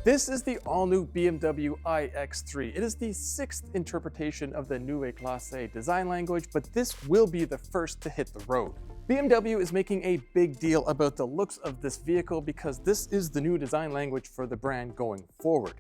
This is the all-new BMW iX3. It is the sixth interpretation of the Neue Klasse design language, but this will be the first to hit the road. BMW is making a big deal about the looks of this vehicle because this is the new design language for the brand going forward.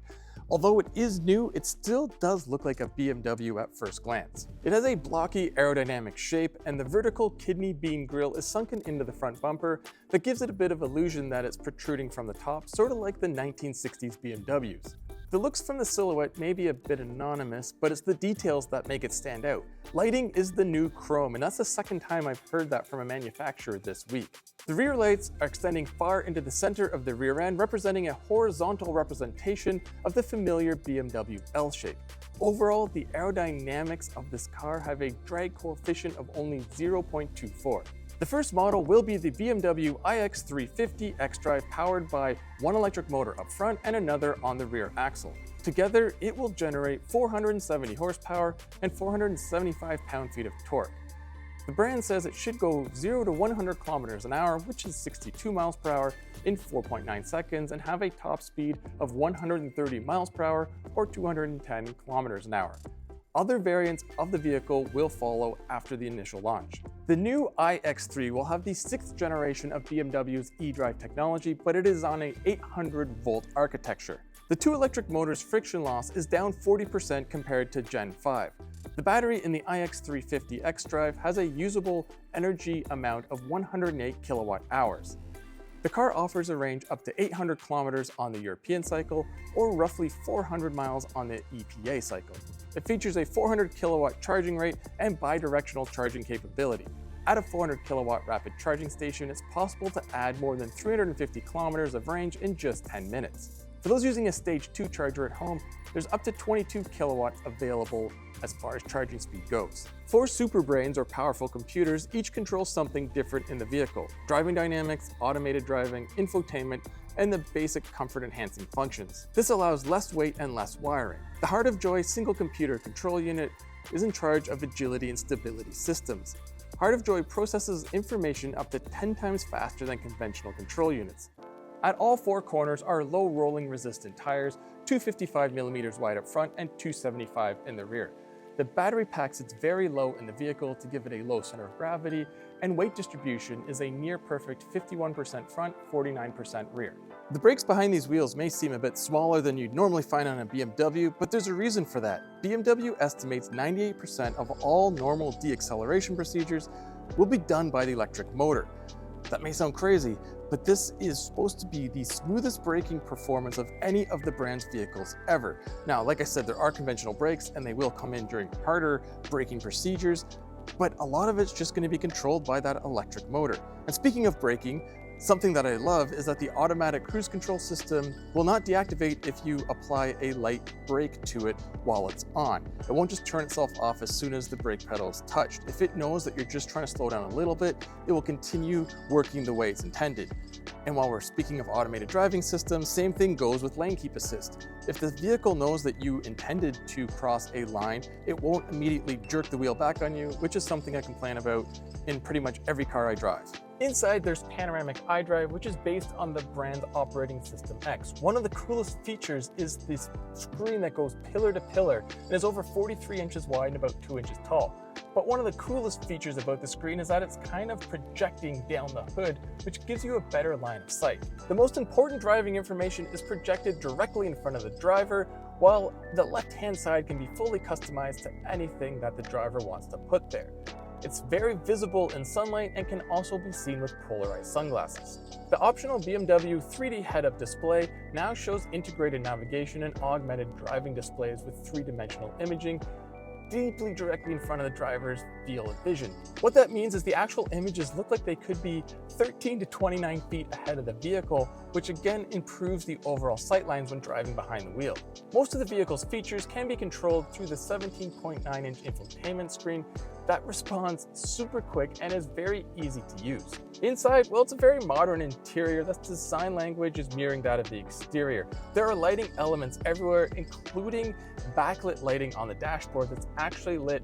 Although it is new, it still does look like a BMW at first glance. It has a blocky aerodynamic shape, and the vertical kidney bean grille is sunken into the front bumper that gives it a bit of illusion that it's protruding from the top, sort of like the 1960s BMWs. The looks from the silhouette may be a bit anonymous, but it's the details that make it stand out. Lighting is the new chrome, and that's the second time I've heard that from a manufacturer this week. The rear lights are extending far into the center of the rear end, representing a horizontal representation of the familiar BMW L shape. Overall, the aerodynamics of this car have a drag coefficient of only 0.24. The first model will be the BMW iX3 xDrive, powered by one electric motor up front and another on the rear axle. Together, it will generate 470 horsepower and 475 pound-feet of torque. The brand says it should go 0 to 100 kilometers an hour, which is 62 miles per hour, in 4.9 seconds, and have a top speed of 130 miles per hour or 210 kilometers an hour. Other variants of the vehicle will follow after the initial launch. The new iX3 will have the 6th generation of BMW's eDrive technology, but it is on a 800-volt architecture. The two electric motors' friction loss is down 40% compared to Gen 5. The battery in the iX3 xDrive has a usable energy amount of 108 kilowatt hours. The car offers a range up to 800 kilometers on the European cycle, or roughly 400 miles on the EPA cycle. It features a 400 kilowatt charging rate and bidirectional charging capability. At a 400 kilowatt rapid charging station, it's possible to add more than 350 kilometers of range in just 10 minutes. For those using a stage 2 charger at home, there's up to 22 kilowatts available as far as charging speed goes. For superbrains or powerful computers, each controls something different in the vehicle: driving dynamics, automated driving, infotainment, and the basic comfort-enhancing functions. This allows less weight and less wiring. The Heart of Joy single computer control unit is in charge of agility and stability systems. Heart of Joy processes information up to 10 times faster than conventional control units. At all four corners are low rolling resistant tires, 255mm wide up front and 275 in the rear. The battery pack sits very low in the vehicle to give it a low center of gravity, and weight distribution is a near perfect 51% front, 49% rear. The brakes behind these wheels may seem a bit smaller than you'd normally find on a BMW, but there's a reason for that. BMW estimates 98% of all normal deacceleration procedures will be done by the electric motor. That may sound crazy, but this is supposed to be the smoothest braking performance of any of the brand's vehicles ever. Now, like I said, there are conventional brakes and they will come in during harder braking procedures, but a lot of it's just going to be controlled by that electric motor. And speaking of braking, something that I love is that the automatic cruise control system will not deactivate if you apply a light brake to it while it's on. It won't just turn itself off as soon as the brake pedal is touched. If it knows that you're just trying to slow down a little bit, it will continue working the way it's intended. And while we're speaking of automated driving systems, same thing goes with lane keep assist. If the vehicle knows that you intended to cross a line, it won't immediately jerk the wheel back on you, which is something I complain about in pretty much every car I drive. Inside, there's panoramic iDrive, which is based on the brand's operating system X. One of the coolest features is this screen that goes pillar to pillar and is over 43 inches wide and about 2 inches tall. But one of the coolest features about the screen is that it's kind of projecting down the hood, which gives you a better line of sight. The most important driving information is projected directly in front of the driver, while the left-hand side can be fully customized to anything that the driver wants to put there. It's very visible in sunlight and can also be seen with polarized sunglasses. The optional BMW 3D head-up display now shows integrated navigation and augmented driving displays with three-dimensional imaging deeply directly in front of the driver's field of vision. What that means is the actual images look like they could be 13 to 29 feet ahead of the vehicle, which again improves the overall sightlines when driving behind the wheel. Most of the vehicle's features can be controlled through the 17.9-inch infotainment screen that responds super quick and is very easy to use. Inside, well, it's a very modern interior that's design language is mirroring that of the exterior. There are lighting elements everywhere, including backlit lighting on the dashboard that's actually lit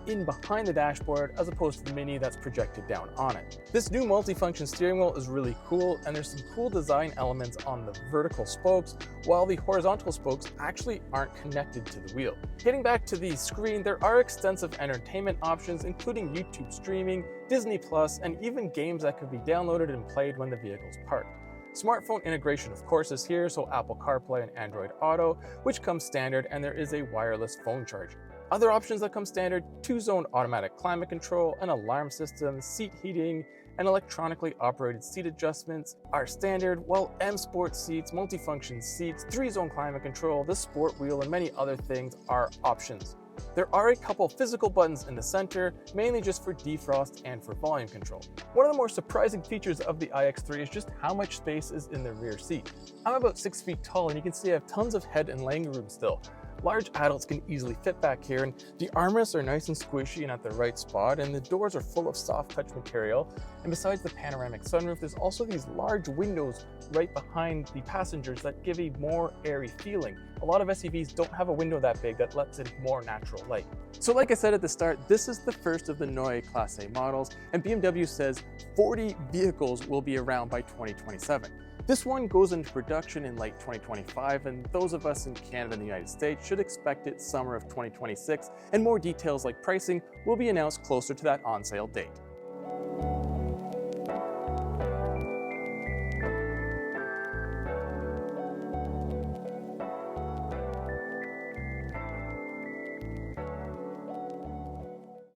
in behind the dashboard as opposed to the Mini that's projected down on it. This new multifunction steering wheel is really cool, and there's some cool design elements on the vertical spokes, while the horizontal spokes actually aren't connected to the wheel. Getting back to the screen, there are extensive entertainment options, including YouTube streaming, Disney+, and even games that could be downloaded and played when the vehicle's parked. Smartphone integration, of course, is here, so Apple CarPlay and Android Auto, which comes standard, and there is a wireless phone charger. Other options that come standard: 2-zone automatic climate control, an alarm system, seat heating, and electronically operated seat adjustments are standard, while M Sport seats, multifunction seats, 3-zone climate control, the sport wheel, and many other things are options. There are a couple physical buttons in the center, mainly just for defrost and for volume control. One of the more surprising features of the iX3 is just how much space is in the rear seat. I'm about 6 feet tall, and you can see I have tons of head and leg room still. Large adults can easily fit back here, and the armrests are nice and squishy and at the right spot, and the doors are full of soft touch material. And besides the panoramic sunroof, there's also these large windows right behind the passengers that give a more airy feeling. A lot of SUVs don't have a window that big that lets in more natural light. So like I said at the start, this is the first of the Neue Klasse models, and BMW says 40 vehicles will be around by 2027. This one goes into production in late 2025, and those of us in Canada and the United States should expect it summer of 2026, and more details like pricing will be announced closer to that on-sale date.